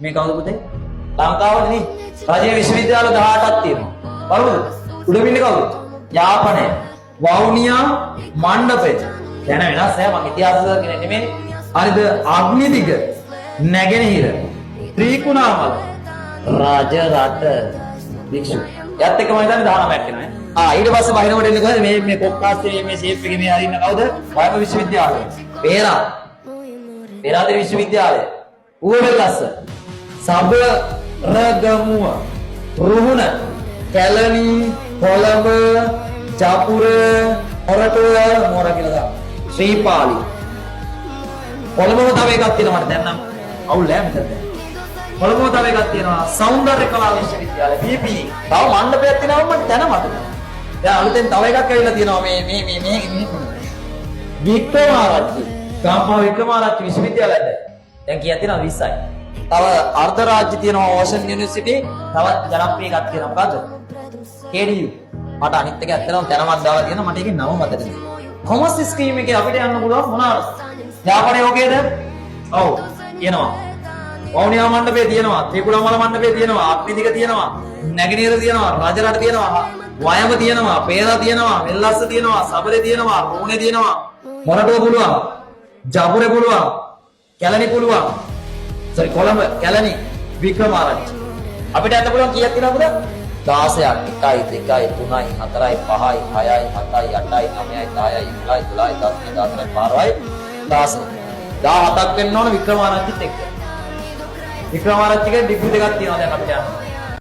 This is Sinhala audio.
මේ කවුද පුතේ? ලංකාවනේ නේ. රජයේ විශ්වවිද්‍යාල 18ක් තියෙනවා. බලමුද? උඩ පින්නේ කවුද? යාපනය. වවුනියා මණ්ඩපය. දැන වෙනස් නෑ මම ඉතිහාසය කෙනෙක් නෙමෙයි. හරිද? අග්නිදිග නැගෙනහිර ත්‍රිකුණාමල රාජ රට වික්ෂු. යත් එක්ක මම හිතන්නේ 19ක් වෙනවා ඊට පස්සේ බහිනකොට එන්නේ කොහෙද? මේ කොක්කාස්සේ මේ ෂේප් එකේ මේ හරින්න කවුද? වයඹ විශ්වවිද්‍යාලය. පේරාදෙණි විශ්වවිද්‍යාලය. ඌවැල්ලස්ස. සබරගමුව. රුහුණ. කැලණි. කොළඹ. ජාපුර. මොරටුව මොර කියලා දාන්න. ශ්‍රීපාලි. කොළඹම තව එකක් තියෙනවා මට දැන් නම් අවුල් නෑ මෙතන. කොළඹම තව එකක් තියෙනවා සෞන්දර්ය කලා විශ්වවිද්‍යාලය BPE. තව මණ්ඩපයක් තියෙනවා මට දැන මතක. දැන් අලුතෙන් තව එකක් ඇවිල්ලා තියෙනවා මේ වික්‍රමාරච්චි. ගම්පහ වික්‍රමාරච්චි විශ්වවිද්‍යාලයද. දැන් කීයක් තියෙනවද 20යි. තව අර්ධ රාජ්‍ය තියෙනවා ඕෂන් යුනිවර්සිටි. තව ජනප්‍රිය එකක් තියෙනවා මොකද්ද? KDU. මට අනිත් එකක් තියෙනවා දැනමත් දාලා තියෙනවා මට ඒකේ නම මතක නෑ. කොමර්ස් ස්ට්‍රීම් එකේ අපිට යන්න පුළුවන් මොනවාද? යාපනයේ ඕකේද? ඔව් තියෙනවා. වවුනියා මණ්ඩපේ තියෙනවා, ත්‍රිකුණාමල මණ්ඩපේ තියෙනවා, අග්නිදිග තියෙනවා, නැගෙනහිර තියෙනවා, රජරට තියෙනවා, වයඹ තියෙනවා, පේරා තියෙනවා, වෙල්ලස්ස තියෙනවා, සබරේ තියෙනවා, රුහුණේ තියෙනවා, මොරටුව පුළුවන්, ජාපුරේ පුළුවන්, කැලණි පුළුවන්. කොළඹ, කැලණි, වික්‍රමාරච්චි. අපිට යන්න පුළුවන් කීයක් තියෙනවද? 16ක් 1යි 2යි 3යි 4යි 5යි 6යි 7යි 8යි 9යි 10යි 11යි 12යි 13යි 14යි 15යි 16ක් වෙන්න ඕන වික්‍රමාරච්චිත් එක්ක. වික්‍රමාරච්චිගේ ඩිග්‍රී දෙකක් තියෙනවා දැන් අපිට යන්න.